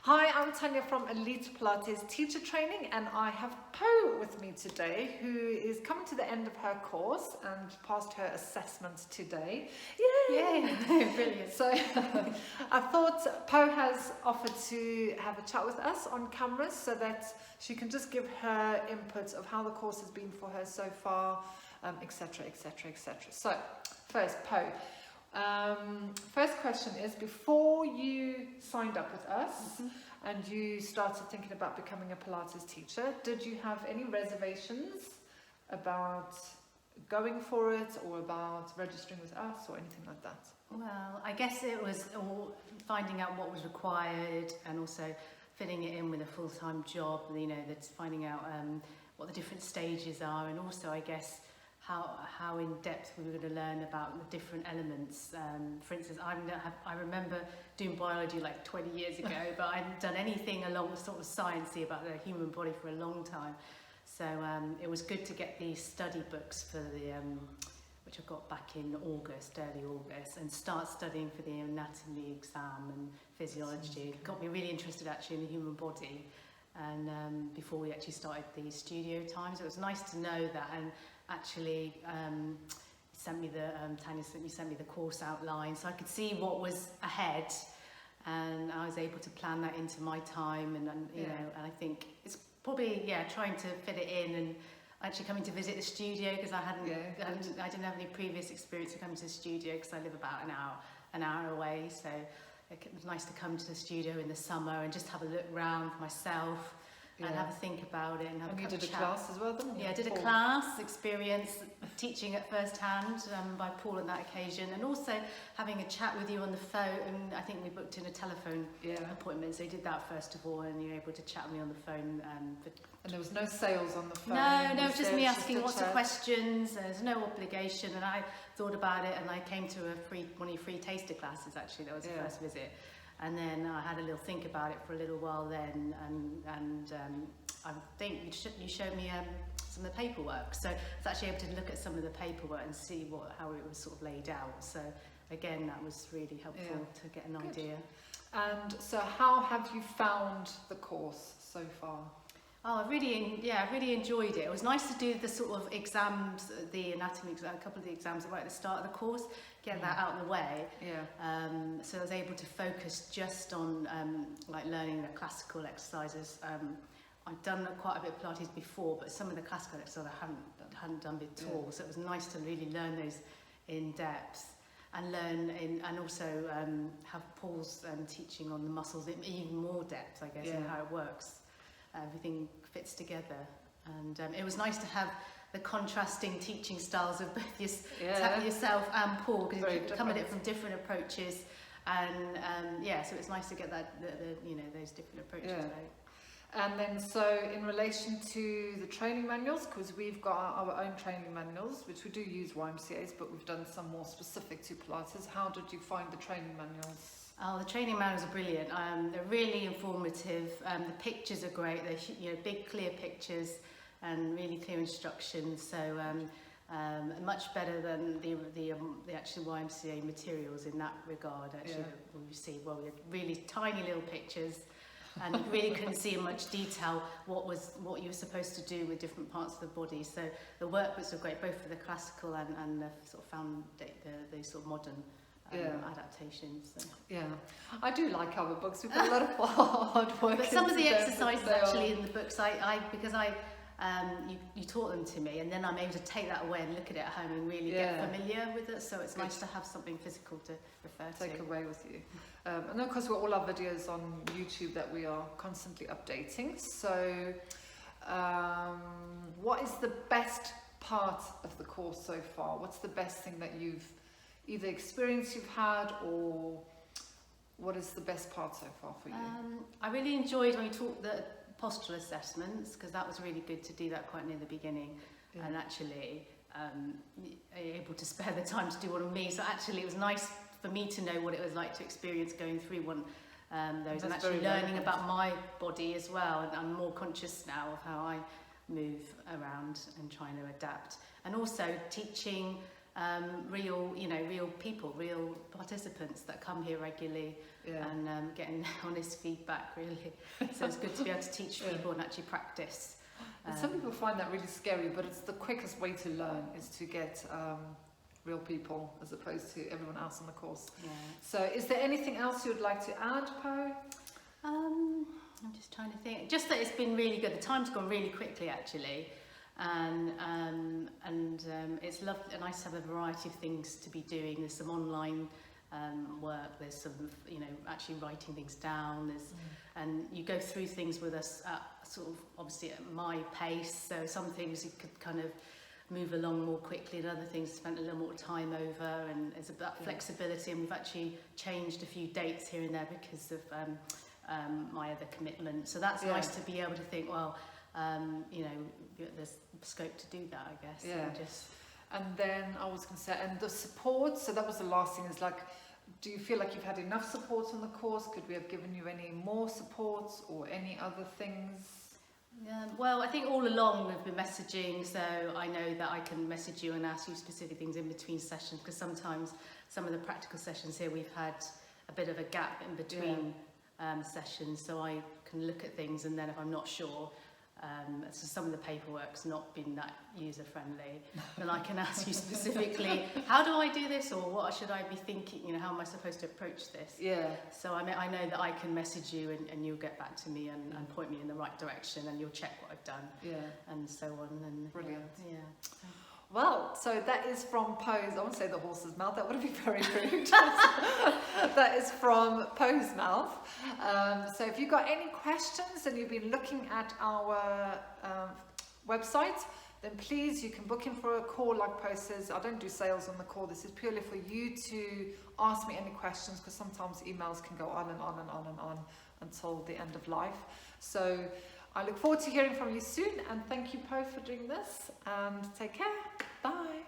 Hi, I'm Tanya from Elite Pilates Teacher Training, and I have Po with me today, who is coming to the end of her course and passed her assessment today. Yay! Brilliant. So I thought Po has offered to have a chat with us on camera so that she can just give her input of how the course has been for her so far, etc, etc, etc. So first, Po. First question is, before you signed up with us and you started thinking about becoming a Pilates teacher, did you have any reservations about going for it or about registering with us or anything like that? Well, I guess it was all finding out what was required and also fitting it in with a full-time job, you know, that's finding out what the different stages are, and also I guess how in depth we were going to learn about the different elements. For instance, I remember doing biology like 20 years ago, but I hadn't done anything along sort of sciencey about the human body for a long time. So it was good to get these study books for the which I got back in August, early August, and start studying for the anatomy exam and physiology. It got me really interested actually in the human body. And before we actually started the studio times, it was nice to know that. And actually Tanya sent me the course outline so I could see what was ahead, and I was able to plan that into my time, and you know, and I think it's probably trying to fit it in, and actually coming to visit the studio because I didn't have any previous experience of coming to the studio because I live about an hour away, so it was nice to come to the studio in the summer and just have a look round for myself. And have a think about it and have you did a chat. class as well then? Yeah, I did a class experience teaching at first hand by Paul on that occasion, and also having a chat with you on the phone. And I think we booked in a telephone appointment, so you did that first of all, and you were able to chat with me on the phone. And there was no sales on the phone? No, just me asking lots of questions. There's no obligation, and I thought about it, and I came to one of your free taster classes actually. That was the first visit. And then I had a little think about it for a little while then, and I think you showed me some of the paperwork. So I was actually able to look at some of the paperwork and see how it was sort of laid out. So again, that was really helpful to get an idea. And so how have you found the course so far? Oh, I really enjoyed it. It was nice to do the sort of exams, the anatomy exam, a couple of the exams right at the start of the course, get that out of the way. So I was able to focus just on like learning the classical exercises. I've done quite a bit of Pilates before, but some of the classical exercises I hadn't done at all. So it was nice to really learn those in depth and and also have Paul's teaching on the muscles in even more depth, I guess, and how it works. Everything fits together, and it was nice to have the contrasting teaching styles of both yourself and Paul, because you come at it from different approaches, and so it's nice to get that those different approaches out. And then so in relation to the training manuals, because we've got our own training manuals, which we do use YMCA's, but we've done some more specific to Pilates. How did you find the training manuals? Oh, the training manuals are brilliant. They're really informative. The pictures are great. They're big, clear pictures and really clear instructions. So much better than the actual YMCA materials in that regard. Actually, we had really tiny little pictures, and you really couldn't see in much detail what you were supposed to do with different parts of the body. So the workbooks are great, both for the classical and the sort of the sort of modern adaptations. So. Yeah, I do like our books. We've got a lot of hard work. But some of the exercises actually in the books, you taught them to me, and then I'm able to take that away and look at it at home and really get familiar with it. So it's nice to have something physical to refer to. Take away with you. And of course, we've got all our videos on YouTube that we are constantly updating. So, what is the best part of the course so far? What's the best thing that you've either experience you've had, or what is the best part so far for you? I really enjoyed when you taught the postural assessments, because that was really good to do that quite near the beginning, and actually able to spare the time to do one on me. So actually it was nice for me to know what it was like to experience going through one those, and actually learning about my body as well. And I'm more conscious now of how I move around and trying to adapt, and also teaching real people, real participants that come here regularly and getting honest feedback, really. So it's good to be able to teach people and actually practice. And some people find that really scary, but it's the quickest way to learn is to get real people as opposed to everyone else on the course. Yeah. So is there anything else you would like to add, Po? I'm just trying to think. Just that it's been really good. The time's gone really quickly, actually. And it's lovely, nice to have a variety of things to be doing. There's some online work, there's some, actually writing things down, and you go through things with us at sort of, obviously at my pace, so some things you could kind of move along more quickly, and other things spent a little more time over, and it's about flexibility, and we've actually changed a few dates here and there because of my other commitment, so that's nice to be able to think, well, there's scope to do that, I guess. And then I was going to say, and the support, so that was the last thing, is like, do you feel like you've had enough support on the course? Could we have given you any more support or any other things? Well, I think all along we've been messaging, so I know that I can message you and ask you specific things in between sessions, because sometimes some of the practical sessions here we've had a bit of a gap in between sessions, so I can look at things, and then if I'm not sure, so some of the paperwork's not been that user friendly, then I can ask you specifically, how do I do this, or what should I be thinking, how am I supposed to approach this? So I know that I can message you, and you'll get back to me and point me in the right direction, and you'll check what I've done, and so on. And brilliant. So. Well, so that is from Po's, I won't say the horse's mouth, that would be very rude. That is from Po's mouth. So if you've got any questions and you've been looking at our website, then please, you can book in for a call like Po says. I don't do sales on the call. This is purely for you to ask me any questions, because sometimes emails can go on and on and on and on until the end of life. So I look forward to hearing from you soon, and thank you, Po, for doing this, and take care. Bye.